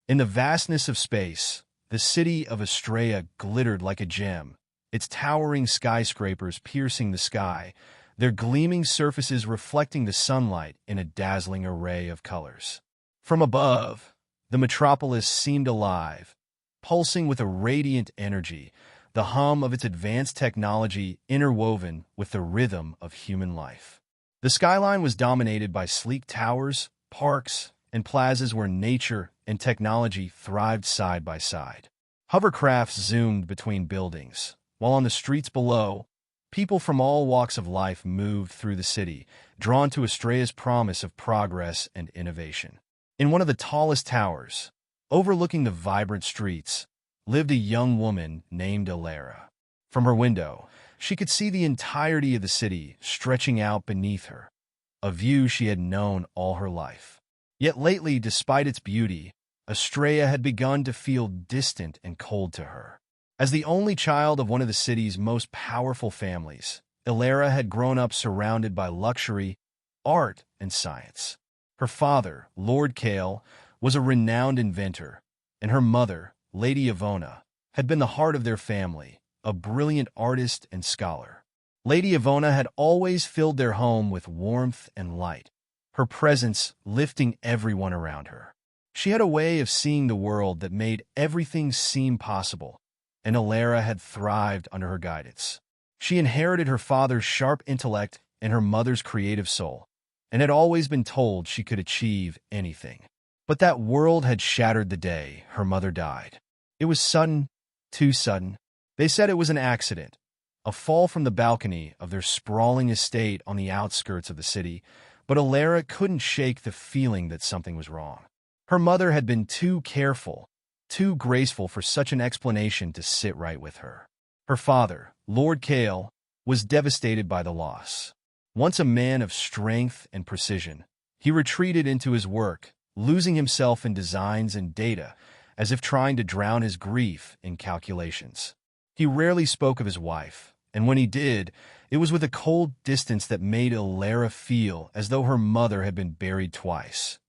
In the vastness of space, the city of Astraea glittered like a gem, its towering skyscrapers piercing the sky, their gleaming surfaces reflecting the sunlight in a dazzling array of colors. From above, the metropolis seemed alive, pulsing with a radiant energy, the hum of its advanced technology interwoven with the rhythm of human life. The skyline was dominated by sleek towers, parks, and plazas where nature and technology thrived side by side. Hovercrafts zoomed between buildings, while on the streets below, people from all walks of life moved through the city, drawn to Astraea's promise of progress and innovation. In one of the tallest towers, overlooking the vibrant streets, lived a young woman named Lyla. From her window, she could see the entirety of the city stretching out beneath her, a view she had known all her life. Yet lately, despite its beauty, Astraea had begun to feel distant and cold to her. As the only child of one of the city's most powerful families, Lyla had grown up surrounded by luxury, art, and science. Her father, Lord Kale, was a renowned inventor, and her mother, Lady Ivona, had been the heart of their family, a brilliant artist and scholar. Lady Ivona had always filled their home with warmth and light, her presence lifting everyone around her. She had a way of seeing the world that made everything seem possible, and Lyla had thrived under her guidance. She inherited her father's sharp intellect and her mother's creative soul, and had always been told she could achieve anything. But that world had shattered the day her mother died. It was sudden, too sudden. They said it was an accident, a fall from the balcony of their sprawling estate on the outskirts of the city, but Lyla couldn't shake the feeling that something was wrong. Her mother had been too careful, too graceful for such an explanation to sit right with her. Her father, Lord Kale, was devastated by the loss. Once a man of strength and precision, he retreated into his work, losing himself in designs and data, as if trying to drown his grief in calculations. He rarely spoke of his wife, and when he did, it was with a cold distance that made Lyla feel as though her mother had been buried twice,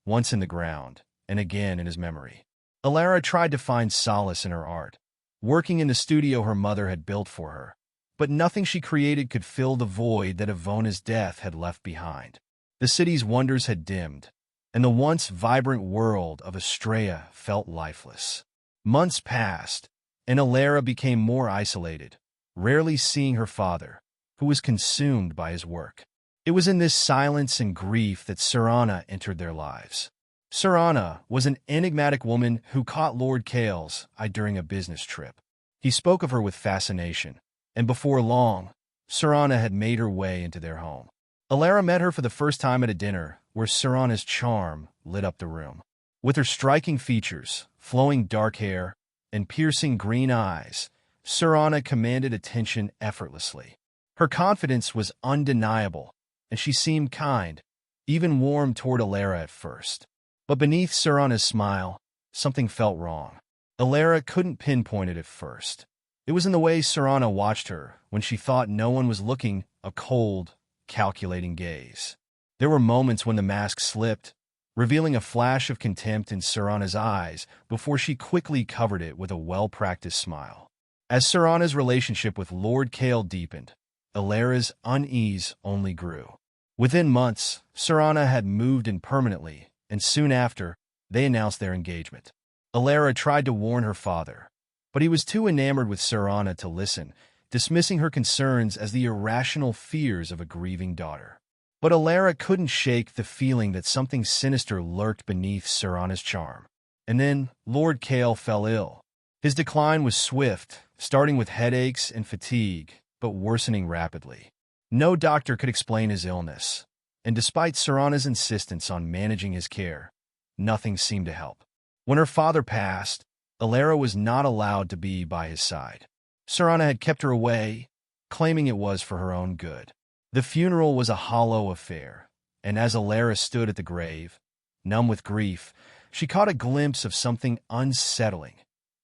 once in the ground, and again in his memory. Lyla tried to find solace in her art, working in the studio her mother had built for her, but nothing she created could fill the void that Ivona's death had left behind. The city's wonders had dimmed, and the once vibrant world of Astraea felt lifeless. Months passed, and Lyla became more isolated, rarely seeing her father, who was consumed by his work. It was in this silence and grief that Saraphina entered their lives. Saraphina was an enigmatic woman who caught Lord Kale's eye during a business trip. He spoke of her with fascination, and before long, Saraphina had made her way into their home. Lyla met her for the first time at a dinner where Saraphina's charm lit up the room. With her striking features, flowing dark hair, and piercing green eyes, Saraphina commanded attention effortlessly. Her confidence was undeniable, and she seemed kind, even warm toward Lyla at first. But beneath Saraphina's smile, something felt wrong. Lyla couldn't pinpoint it at first. It was in the way Saraphina watched her when she thought no one was looking, a cold, calculating gaze. There were moments when the mask slipped, revealing a flash of contempt in Saraphina's eyes before she quickly covered it with a well-practiced smile. As Saraphina's relationship with Lord Kale deepened, Lyla's unease only grew. Within months, Saraphina had moved in permanently, and soon after, they announced their engagement. Lyla tried to warn her father, but he was too enamored with Saraphina to listen, dismissing her concerns as the irrational fears of a grieving daughter. But Lyla couldn't shake the feeling that something sinister lurked beneath Saraphina's charm. And then Lord Kale fell ill. His decline was swift, starting with headaches and fatigue, but worsening rapidly. No doctor could explain his illness, and despite Saraphina's insistence on managing his care, nothing seemed to help. When her father passed, Lyla was not allowed to be by his side. Saraphina had kept her away, claiming it was for her own good. The funeral was a hollow affair, and as Lyla stood at the grave, numb with grief, she caught a glimpse of something unsettling.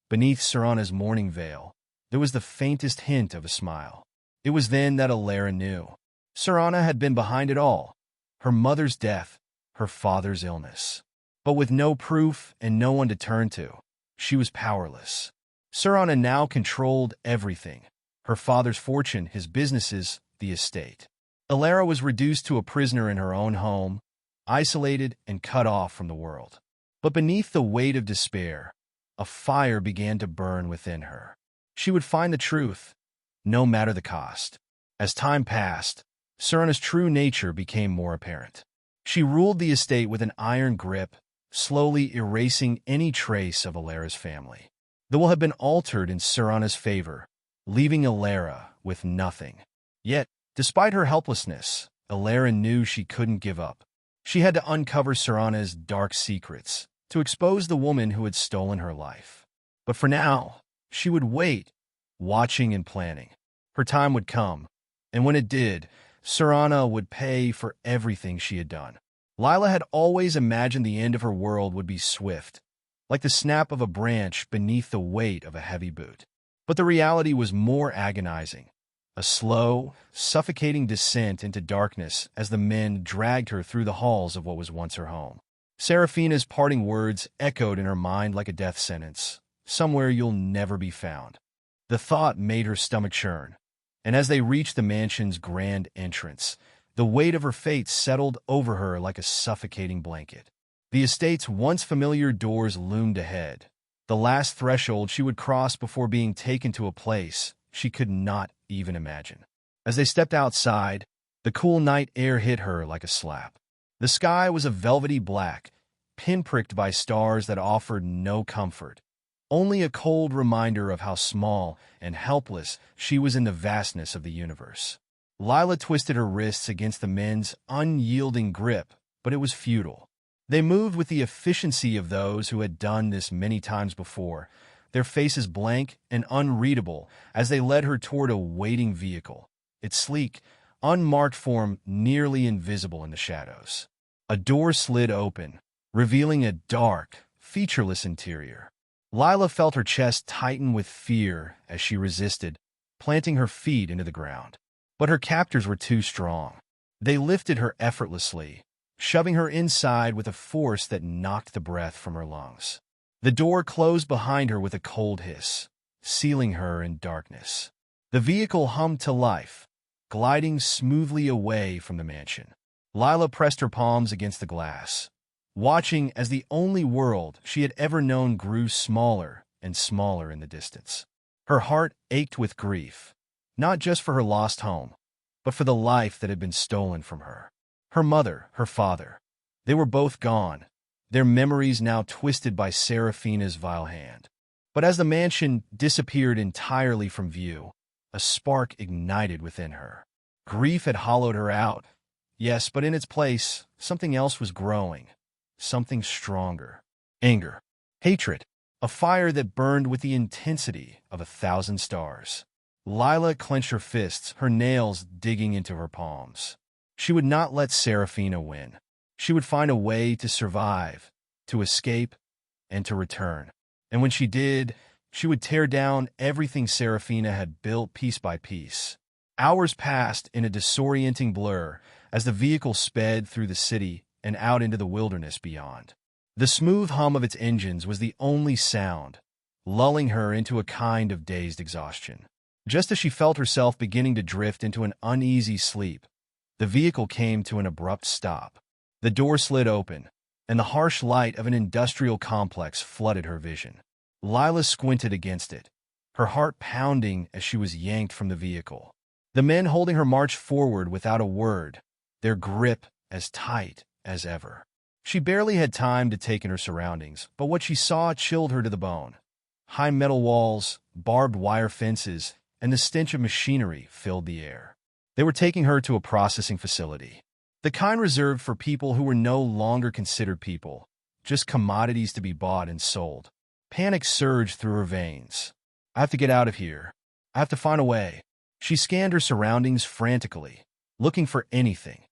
Beneath Saraphina's mourning veil, there was the faintest hint of a smile. It was then that Lyla knew. Saraphina had been behind it all, her mother's death, her father's illness. But with no proof and no one to turn to, she was powerless. Saraphina now controlled everything: her father's fortune, his businesses, the estate. Lyla was reduced to a prisoner in her own home, isolated and cut off from the world. But beneath the weight of despair, a fire began to burn within her. She would find the truth, no matter the cost. As time passed, Saraphina's true nature became more apparent. She ruled the estate with an iron grip, slowly erasing any trace of Lyla's family. The will had been altered in Saraphina's favor, leaving Lyla with nothing. Yet, despite her helplessness, Lyla knew she couldn't give up. She had to uncover Saraphina's dark secrets, to expose the woman who had stolen her life. But for now, she would wait, watching and planning. Her time would come, and when it did, Saraphina would pay for everything she had done. Lyla had always imagined the end of her world would be swift, like the snap of a branch beneath the weight of a heavy boot. But the reality was more agonizing, a slow, suffocating descent into darkness as the men dragged her through the halls of what was once her home. Saraphina's parting words echoed in her mind like a death sentence: "Somewhere you'll never be found." The thought made her stomach churn, and as they reached the mansion's grand entrance, the weight of her fate settled over her like a suffocating blanket. The estate's once familiar doors loomed ahead, the last threshold she would cross before being taken to a place she could not even imagine. As they stepped outside, the cool night air hit her like a slap. The sky was a velvety black, pinpricked by stars that offered no comfort, only a cold reminder of how small and helpless she was in the vastness of the universe. Lyla twisted her wrists against the men's unyielding grip, but it was futile. They moved with the efficiency of those who had done this many times before, their faces blank and unreadable as they led her toward a waiting vehicle, its sleek, unmarked form nearly invisible in the shadows. A door slid open, revealing a dark, featureless interior. Lyla felt her chest tighten with fear as she resisted, planting her feet into the ground. But her captors were too strong. They lifted her effortlessly, shoving her inside with a force that knocked the breath from her lungs. The door closed behind her with a cold hiss, sealing her in darkness. The vehicle hummed to life, gliding smoothly away from the mansion. Lyla pressed her palms against the glass, watching as the only world she had ever known grew smaller and smaller in the distance. Her heart ached with grief, not just for her lost home, but for the life that had been stolen from her. Her mother, her father, they were both gone, their memories now twisted by Saraphina's vile hand. But as the mansion disappeared entirely from view, a spark ignited within her. Grief had hollowed her out, yes, but in its place, something else was growing, something stronger. Anger, hatred, a fire that burned with the intensity of 1,000 stars. Lyla clenched her fists, her nails digging into her palms. She would not let Saraphina win. She would find a way to survive, to escape, and to return. And when she did, she would tear down everything Saraphina had built piece by piece. Hours passed in a disorienting blur as the vehicle sped through the city and out into the wilderness beyond. The smooth hum of its engines was the only sound, lulling her into a kind of dazed exhaustion. Just as she felt herself beginning to drift into an uneasy sleep, the vehicle came to an abrupt stop. The door slid open, and the harsh light of an industrial complex flooded her vision. Lyla squinted against it, her heart pounding as she was yanked from the vehicle. The men holding her marched forward without a word, their grip as tight as ever. She barely had time to take in her surroundings, but what she saw chilled her to the bone. High metal walls, barbed wire fences, and the stench of machinery filled the air. They were taking her to a processing facility, the kind reserved for people who were no longer considered people, just commodities to be bought and sold. Panic surged through her veins. I have to get out of here. I have to find a way. She scanned her surroundings frantically, looking for anything,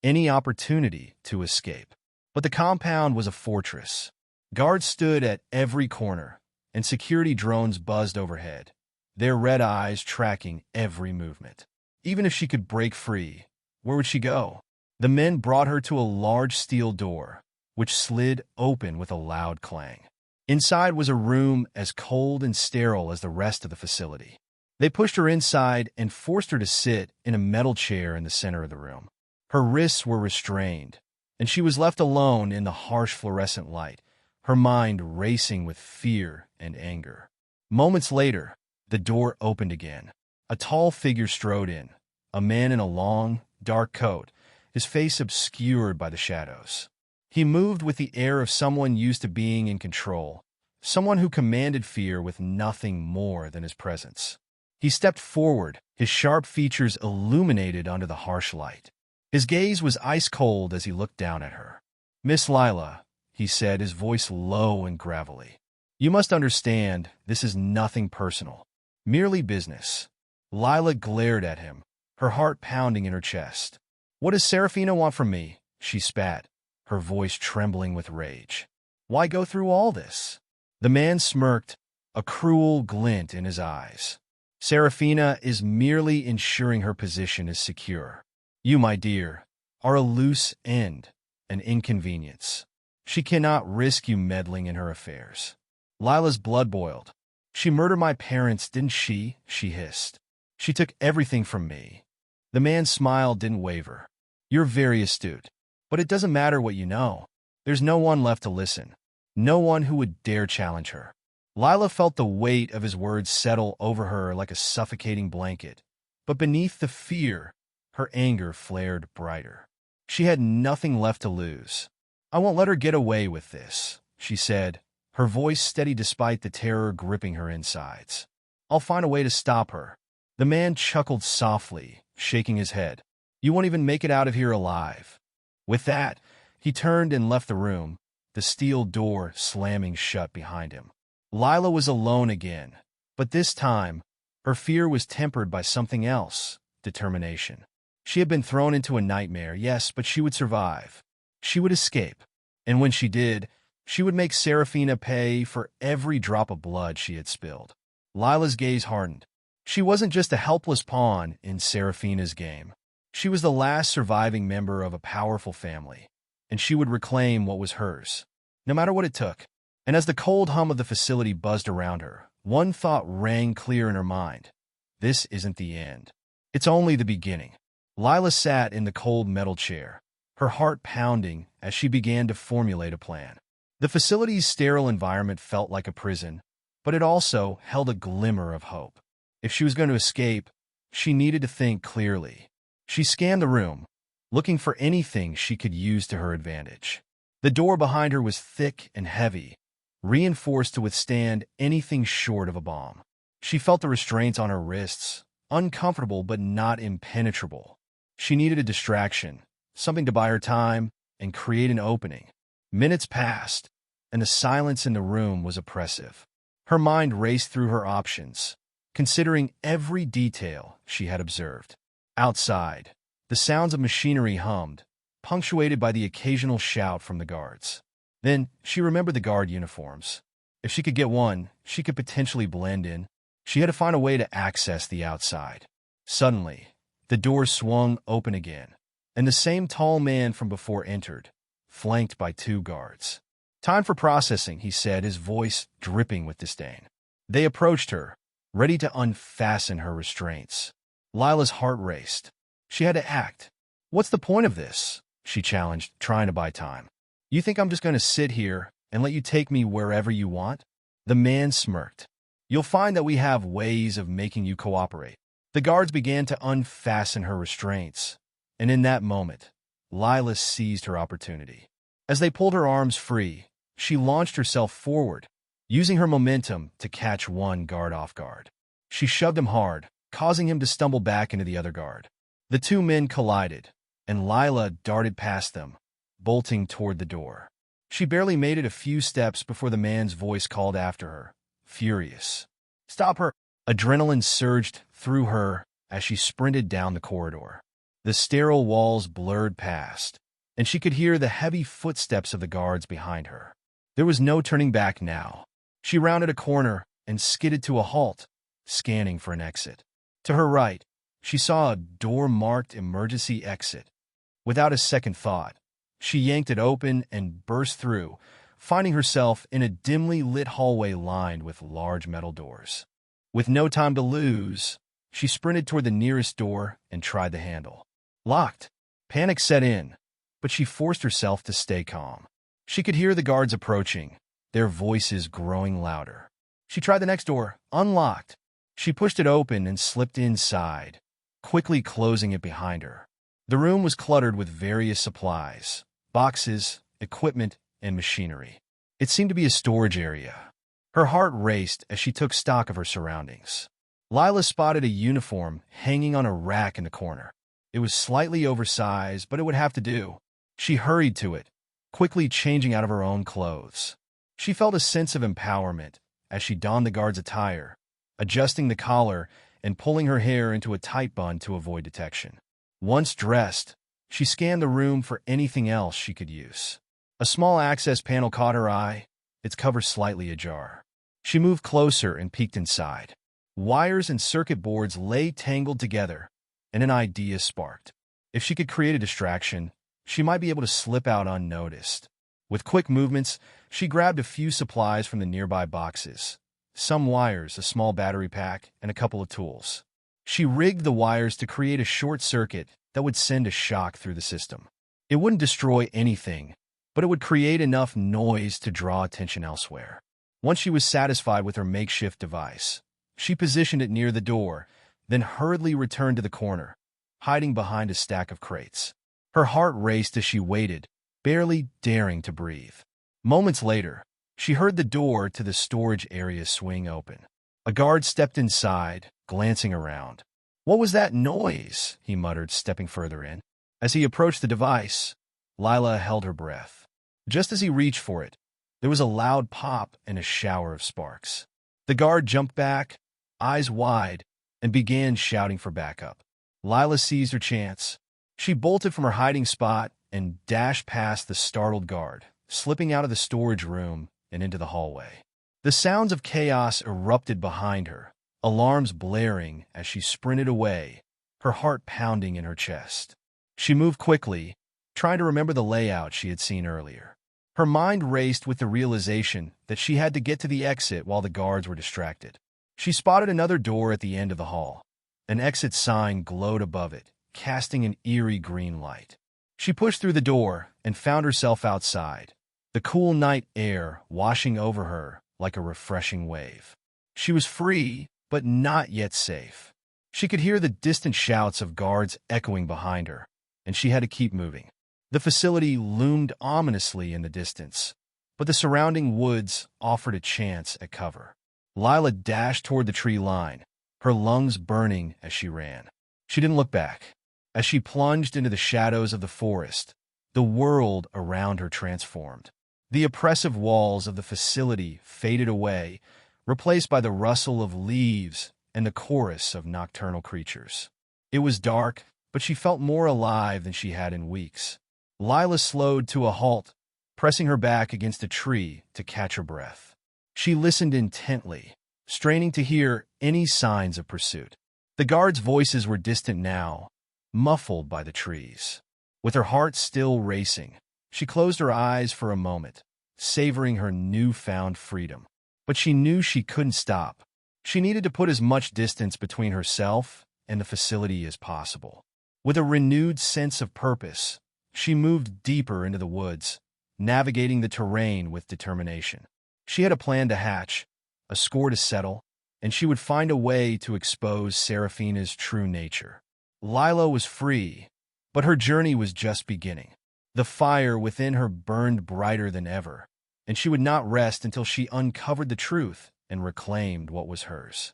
any opportunity to escape. But the compound was a fortress. Guards stood at every corner, and security drones buzzed overhead, their red eyes tracking every movement. Even if she could break free, where would she go? The men brought her to a large steel door, which slid open with a loud clang. Inside was a room as cold and sterile as the rest of the facility. They pushed her inside and forced her to sit in a metal chair in the center of the room. Her wrists were restrained, and she was left alone in the harsh fluorescent light, her mind racing with fear and anger. Moments later, the door opened again. A tall figure strode in, a man in a long, dark coat, his face obscured by the shadows. He moved with the air of someone used to being in control, someone who commanded fear with nothing more than his presence. He stepped forward, his sharp features illuminated under the harsh light. His gaze was ice-cold as he looked down at her. "Miss Lyla," he said, his voice low and gravelly. "You must understand, this is nothing personal. Merely business." Lyla glared at him, her heart pounding in her chest. "What does Saraphina want from me?" she spat, her voice trembling with rage. "Why go through all this?" The man smirked, a cruel glint in his eyes. "Saraphina is merely ensuring her position is secure. You, my dear, are a loose end, an inconvenience. She cannot risk you meddling in her affairs." Lyla's blood boiled. "She murdered my parents, didn't she?" she hissed. "She took everything from me." The man's smile didn't waver. "You're very astute, but it doesn't matter what you know. There's no one left to listen, no one who would dare challenge her." Lyla felt the weight of his words settle over her like a suffocating blanket, but beneath the fear, her anger flared brighter. She had nothing left to lose. "I won't let her get away with this," she said, her voice steady despite the terror gripping her insides. "I'll find a way to stop her." The man chuckled softly, shaking his head. "You won't even make it out of here alive." With that, he turned and left the room, the steel door slamming shut behind him. Lyla was alone again, but this time, her fear was tempered by something else: determination. She had been thrown into a nightmare, yes, but she would survive. She would escape, and when she did, she would make Saraphina pay for every drop of blood she had spilled. Lyla's gaze hardened. She wasn't just a helpless pawn in Saraphina's game. She was the last surviving member of a powerful family, and she would reclaim what was hers, no matter what it took. And as the cold hum of the facility buzzed around her, one thought rang clear in her mind. This isn't the end. It's only the beginning. Lyla sat in the cold metal chair, her heart pounding as she began to formulate a plan. The facility's sterile environment felt like a prison, but it also held a glimmer of hope. If she was going to escape, she needed to think clearly. She scanned the room, looking for anything she could use to her advantage. The door behind her was thick and heavy, reinforced to withstand anything short of a bomb. She felt the restraints on her wrists, uncomfortable but not impenetrable. She needed a distraction, something to buy her time and create an opening. Minutes passed, and the silence in the room was oppressive. Her mind raced through her options, considering every detail she had observed. Outside, the sounds of machinery hummed, punctuated by the occasional shout from the guards. Then she remembered the guard uniforms. If she could get one, she could potentially blend in. She had to find a way to access the outside. Suddenly, the door swung open again, and the same tall man from before entered, flanked by two guards. "Time for processing," he said, his voice dripping with disdain. They approached her, ready to unfasten her restraints. Lyla's heart raced. She had to act. "What's the point of this?" she challenged, trying to buy time. "You think I'm just going to sit here and let you take me wherever you want?" The man smirked. "You'll find that we have ways of making you cooperate." The guards began to unfasten her restraints, and in that moment, Lyla seized her opportunity. As they pulled her arms free, she launched herself forward, using her momentum to catch one guard off guard. She shoved him hard, causing him to stumble back into the other guard. The two men collided, and Lyla darted past them, bolting toward the door. She barely made it a few steps before the man's voice called after her, furious. "Stop her!" Adrenaline surged through her as she sprinted down the corridor. The sterile walls blurred past, and she could hear the heavy footsteps of the guards behind her. There was no turning back now. She rounded a corner and skidded to a halt, scanning for an exit. To her right, she saw a door marked emergency exit. Without a second thought, She yanked it open and burst through, finding herself in a dimly lit hallway lined with large metal doors. With no time to lose, she sprinted toward the nearest door and tried the handle. Locked. Panic set in, but she forced herself to stay calm. She could hear the guards approaching, their voices growing louder. She tried the next door, unlocked. She pushed it open and slipped inside, quickly closing it behind her. The room was cluttered with various supplies, boxes, equipment, and machinery. It seemed to be a storage area. Her heart raced as she took stock of her surroundings. Lyla spotted a uniform hanging on a rack in the corner. It was slightly oversized, but it would have to do. She hurried to it, quickly changing out of her own clothes. She felt a sense of empowerment as she donned the guard's attire, adjusting the collar and pulling her hair into a tight bun to avoid detection. Once dressed, she scanned the room for anything else she could use. A small access panel caught her eye, its cover slightly ajar. She moved closer and peeked inside. Wires and circuit boards lay tangled together, and an idea sparked. If she could create a distraction, she might be able to slip out unnoticed. With quick movements, she grabbed a few supplies from the nearby boxes. Some wires, a small battery pack, and a couple of tools. She rigged the wires to create a short circuit that would send a shock through the system. It wouldn't destroy anything, but it would create enough noise to draw attention elsewhere. Once she was satisfied with her makeshift device, she positioned it near the door, then hurriedly returned to the corner, hiding behind a stack of crates. Her heart raced as she waited, barely daring to breathe. Moments later, she heard the door to the storage area swing open. A guard stepped inside, glancing around. "What was that noise?" he muttered, stepping further in. As he approached the device, Lyla held her breath. Just as he reached for it, there was a loud pop and a shower of sparks. The guard jumped back, eyes wide, and began shouting for backup. Lyla seized her chance. She bolted from her hiding spot and dashed past the startled guard, slipping out of the storage room and into the hallway. The sounds of chaos erupted behind her, alarms blaring as she sprinted away, her heart pounding in her chest. She moved quickly, trying to remember the layout she had seen earlier. Her mind raced with the realization that she had to get to the exit while the guards were distracted. She spotted another door at the end of the hall. An exit sign glowed above it, casting an eerie green light. She pushed through the door and found herself outside, the cool night air washing over her like a refreshing wave. She was free, but not yet safe. She could hear the distant shouts of guards echoing behind her, and she had to keep moving. The facility loomed ominously in the distance, but the surrounding woods offered a chance at cover. Lyla dashed toward the tree line, her lungs burning as she ran. She didn't look back. As she plunged into the shadows of the forest, the world around her transformed. The oppressive walls of the facility faded away, replaced by the rustle of leaves and the chorus of nocturnal creatures. It was dark, but she felt more alive than she had in weeks. Lyla slowed to a halt, pressing her back against a tree to catch her breath. She listened intently, straining to hear any signs of pursuit. The guards' voices were distant now, muffled by the trees. With her heart still racing, she closed her eyes for a moment, savoring her newfound freedom. But she knew she couldn't stop. She needed to put as much distance between herself and the facility as possible. With a renewed sense of purpose, she moved deeper into the woods, navigating the terrain with determination. She had a plan to hatch, a score to settle, and she would find a way to expose Saraphina's true nature. Lyla was free, but her journey was just beginning. The fire within her burned brighter than ever, and she would not rest until she uncovered the truth and reclaimed what was hers.